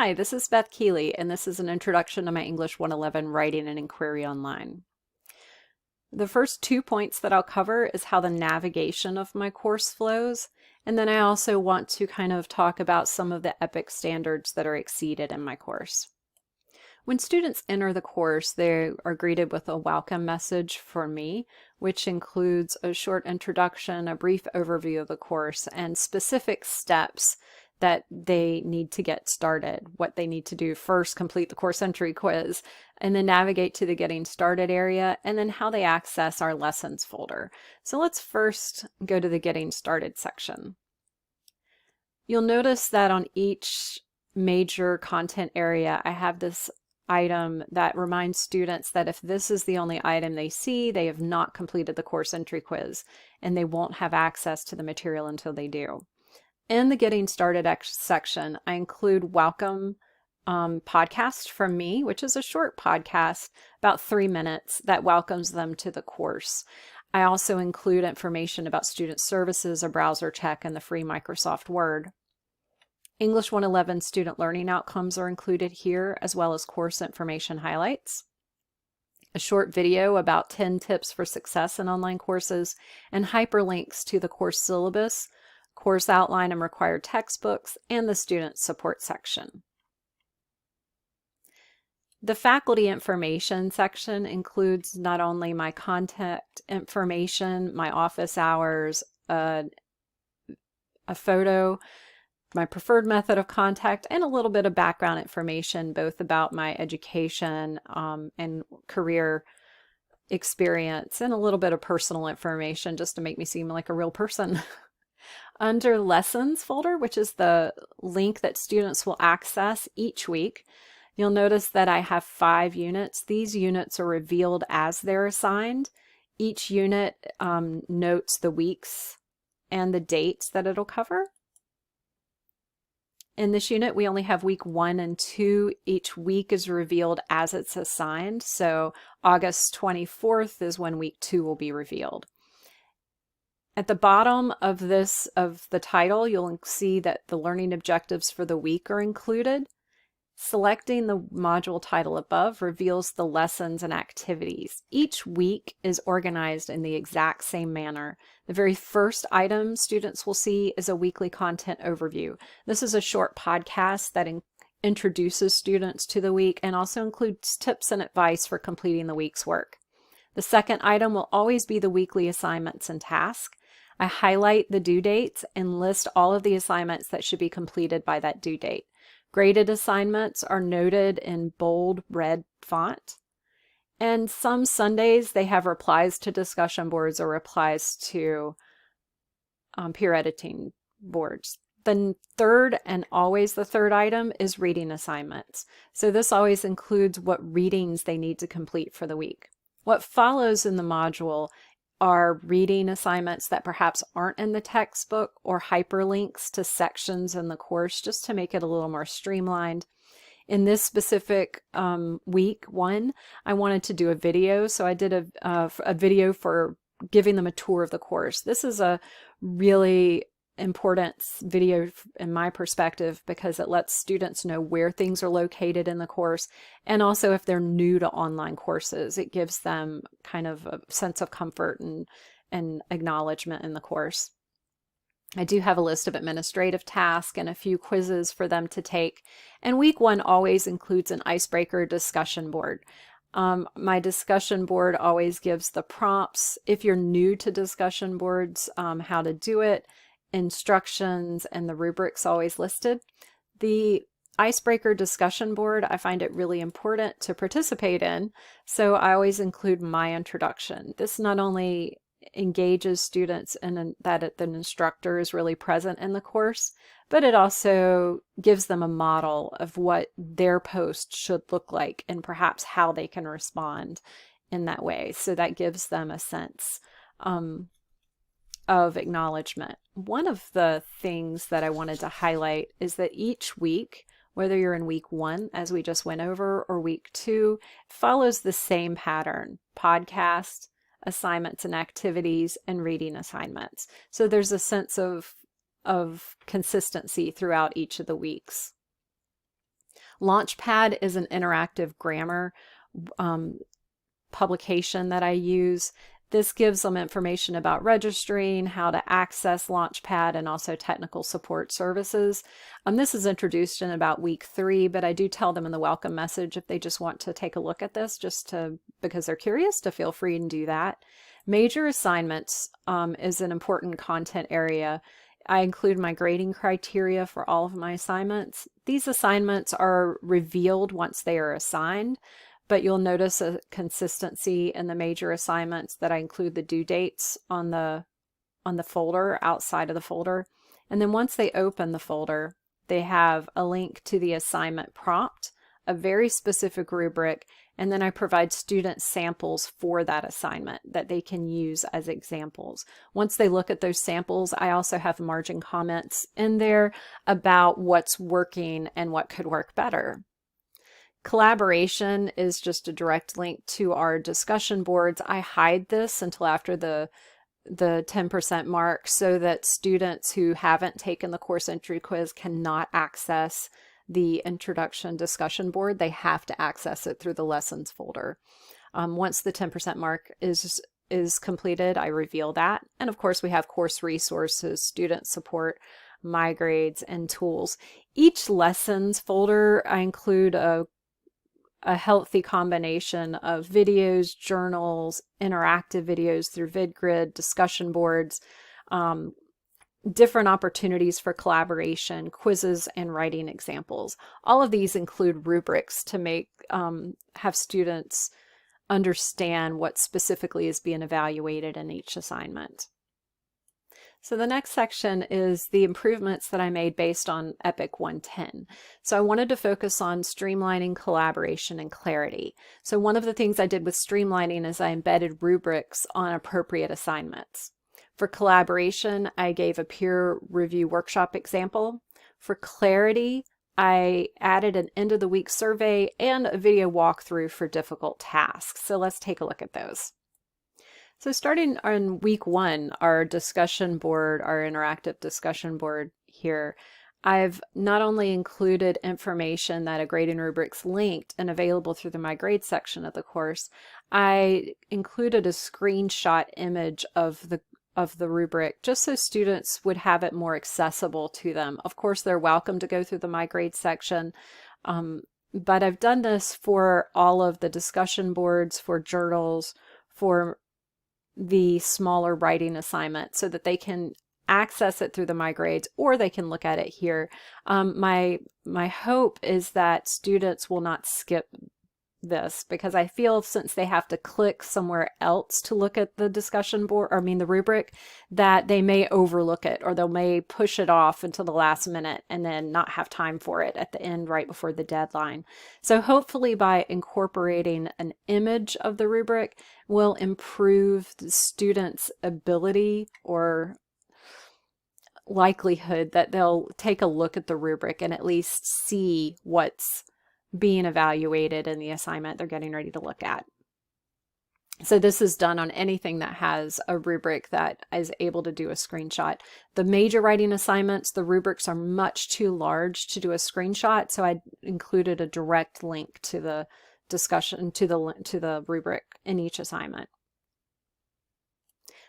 Hi, this is Beth Keeley, and this is an introduction to my English 111 Writing and Inquiry Online. The first 2 points that I'll cover is how the navigation of my course flows, and then I also want to kind of talk about some of the EPIC standards that are exceeded in my course. When students enter the course, they are greeted with a welcome message from me, which includes a short introduction, a brief overview of the course, and specific steps that they need to get started, what they need to do first, complete the course entry quiz, and then navigate to the Getting Started area, and then how they access our Lessons folder. So let's first go to the Getting Started section. You'll notice that on each major content area, I have this item that reminds students that if this is the only item they see, they have not completed the course entry quiz, and they won't have access to the material until they do. In the Getting Started section, I include welcome podcast from me, which is a short podcast, about 3 minutes, that welcomes them to the course. I also include information about student services, a browser check, and the free Microsoft Word. English 111 student learning outcomes are included here, as well as course information highlights. A short video about 10 tips for success in online courses, and hyperlinks to the course syllabus, course outline and required textbooks, and the student support section. The faculty information section includes not only my contact information, my office hours, a photo, my preferred method of contact, and a little bit of background information, both about my education and career experience, and a little bit of personal information just to make me seem like a real person. Under Lessons folder, which is the link that students will access each week, you'll notice that I have 5 units. These units are revealed as they're assigned. Each unit notes the weeks and the dates that it'll cover. In this unit, we only have week 1 and 2. Each week is revealed as it's assigned. So August 24th is when week 2 will be revealed. At the bottom of the title, you'll see that the learning objectives for the week are included. Selecting the module title above reveals the lessons and activities. Each week is organized in the exact same manner. The very first item students will see is a weekly content overview. This is a short podcast that introduces students to the week and also includes tips and advice for completing the week's work. The second item will always be the weekly assignments and tasks. I highlight the due dates and list all of the assignments that should be completed by that due date. Graded assignments are noted in bold red font. And some Sundays they have replies to discussion boards or replies to peer editing boards. The third, and always the third item, is reading assignments. So this always includes what readings they need to complete for the week. What follows in the module are reading assignments that perhaps aren't in the textbook, or hyperlinks to sections in the course, just to make it a little more streamlined. In this specific week 1, I wanted to do a video, so I did a video for giving them a tour of the course. This is a really important video in my perspective because it lets students know where things are located in the course, and also if they're new to online courses, it gives them kind of a sense of comfort and acknowledgement in the course. I do have a list of administrative tasks and a few quizzes for them to take, and week 1 always includes an icebreaker discussion board. My discussion board always gives the prompts, if you're new to discussion boards, how to do it, instructions, and the rubrics always listed. The icebreaker discussion board, I find it really important to participate in, so I always include my introduction. This not only engages students in that the instructor is really present in the course, but it also gives them a model of what their post should look like and perhaps how they can respond in that way. So that gives them a sense of acknowledgement. One of the things that I wanted to highlight is that each week, whether you're in week 1, as we just went over, or week 2, follows the same pattern: podcast, assignments and activities, and reading assignments. So there's a sense of consistency throughout each of the weeks. Launchpad is an interactive grammar publication that I use. This gives them information about registering, how to access Launchpad, and also technical support services. This is introduced in about week 3, but I do tell them in the welcome message if they just want to take a look at this, because they're curious, to feel free and do that. Major assignments is an important content area. I include my grading criteria for all of my assignments. These assignments are revealed once they are assigned, but you'll notice a consistency in the major assignments that I include the due dates on the folder, outside of the folder. And then once they open the folder, they have a link to the assignment prompt, a very specific rubric, and then I provide student samples for that assignment that they can use as examples. Once they look at those samples, I also have margin comments in there about what's working and what could work better. Collaboration is just a direct link to our discussion boards. I hide this until after the 10% mark so that students who haven't taken the course entry quiz cannot access the introduction discussion board. They have to access it through the lessons folder. Once the 10% mark is completed, I reveal that. And of course, we have course resources, student support, my grades, and tools. Each lessons folder, I include a healthy combination of videos, journals, interactive videos through VidGrid, discussion boards, different opportunities for collaboration, quizzes, and writing examples. All of these include rubrics to make have students understand what specifically is being evaluated in each assignment. So the next section is the improvements that I made based on EPIC 110. So I wanted to focus on streamlining, collaboration, and clarity. So one of the things I did with streamlining is I embedded rubrics on appropriate assignments. For collaboration, I gave a peer review workshop example. For clarity, I added an end of the week survey and a video walkthrough for difficult tasks. So let's take a look at those. So starting on week 1, our discussion board, our interactive discussion board here, I've not only included information that a grading rubric's linked and available through the My Grade section of the course, I included a screenshot image of the rubric just so students would have it more accessible to them. Of course, they're welcome to go through the My Grade section, but I've done this for all of the discussion boards, for journals, for the smaller writing assignment so that they can access it through the My Grades or they can look at it here. My hope is that students will not skip this because I feel since they have to click somewhere else to look at the discussion board, or I mean the rubric, that they may overlook it or they may push it off until the last minute and then not have time for it at the end right before the deadline. So hopefully by incorporating an image of the rubric will improve the students' ability or likelihood that they'll take a look at the rubric and at least see what's being evaluated in the assignment they're getting ready to look at. So this is done on anything that has a rubric that is able to do a screenshot. The major writing assignments, the rubrics are much too large to do a screenshot, so I included a direct link to the discussion, to the rubric in each assignment.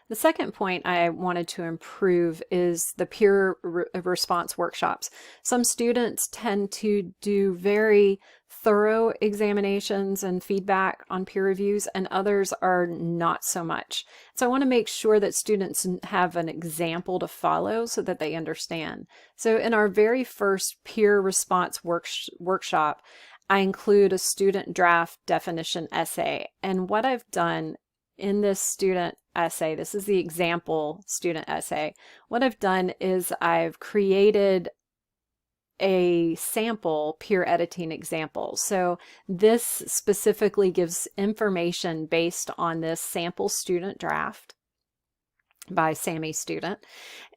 The second point I wanted to improve is the peer response workshops. Some students tend to do very thorough examinations and feedback on peer reviews, and others are not so much. So I want to make sure that students have an example to follow so that they understand. So in our very first peer response workshop, I include a student draft definition essay. And what I've done in this student essay, this is the example student essay, what I've done is I've created a sample peer editing example. So this specifically gives information based on this sample student draft by Sammy Student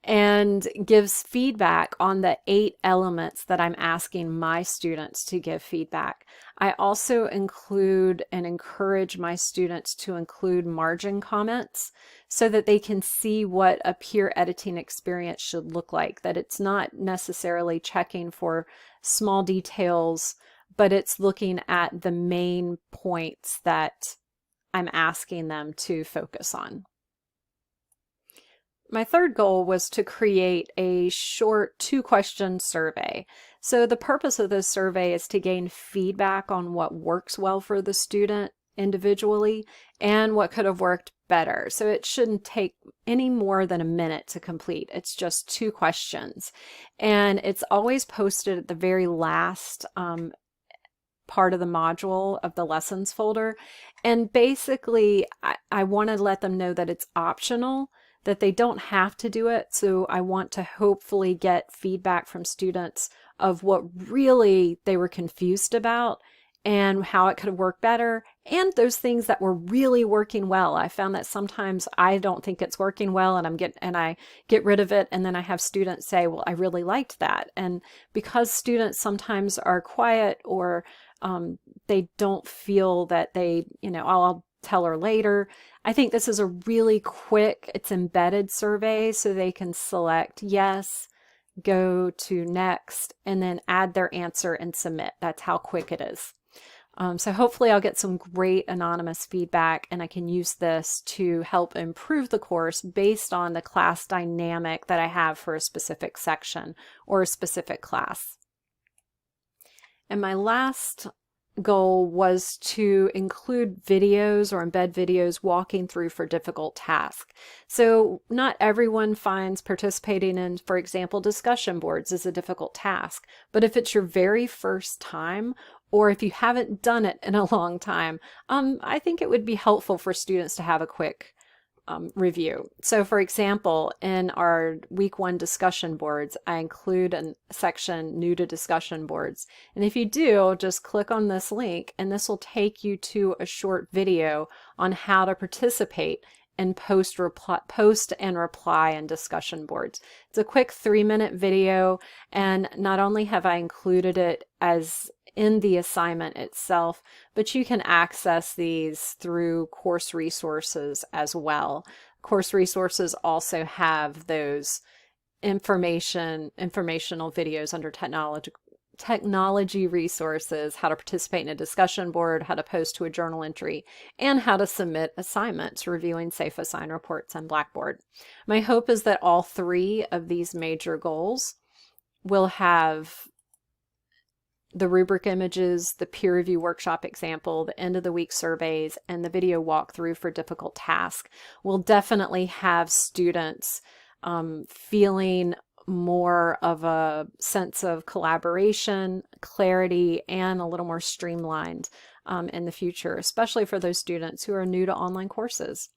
and gives feedback on the 8 elements that I'm asking my students to give feedback. I also include and encourage my students to include margin comments so that they can see what a peer editing experience should look like, that it's not necessarily checking for small details, but it's looking at the main points that I'm asking them to focus on. My third goal was to create a short 2-question survey. So the purpose of this survey is to gain feedback on what works well for the student individually and what could have worked better. So it shouldn't take any more than a minute to complete. It's just 2 questions. And it's always posted at the very last part of the module of the lessons folder. And basically, I want to let them know that it's optional, that they don't have to do it. So I want to hopefully get feedback from students of what really they were confused about and how it could have worked better, and those things that were really working well. I found that sometimes I don't think it's working well, and I get rid of it, and then I have students say, well, I really liked that. And because students sometimes are quiet, or they don't feel that they, I'll tell her later. I think this is a really quick, it's embedded survey, so they can select yes, go to next, and then add their answer and submit. That's how quick it is. So hopefully I'll get some great anonymous feedback, and I can use this to help improve the course based on the class dynamic that I have for a specific section or a specific class. And my last goal was to include videos or embed videos walking through for difficult tasks. So not everyone finds participating in, for example, discussion boards is a difficult task. But if it's your very first time, or if you haven't done it in a long time, I think it would be helpful for students to have a quick review. So for example, in our week 1 discussion boards, I include a section new to discussion boards. And if you do, just click on this link and this will take you to a short video on how to participate and post and reply in discussion boards. It's a quick 3-minute video, and not only have I included it as in the assignment itself, but you can access these through course resources as well. Course resources also have those informational videos under technology resources, how to participate in a discussion board, how to post to a journal entry, and how to submit assignments, reviewing safe assign reports on Blackboard. My hope is that all 3 of these major goals will have the rubric images, the peer review workshop example, the end of the week surveys, and the video walkthrough for difficult tasks. Will definitely have students feeling more of a sense of collaboration, clarity, and a little more streamlined in the future, especially for those students who are new to online courses.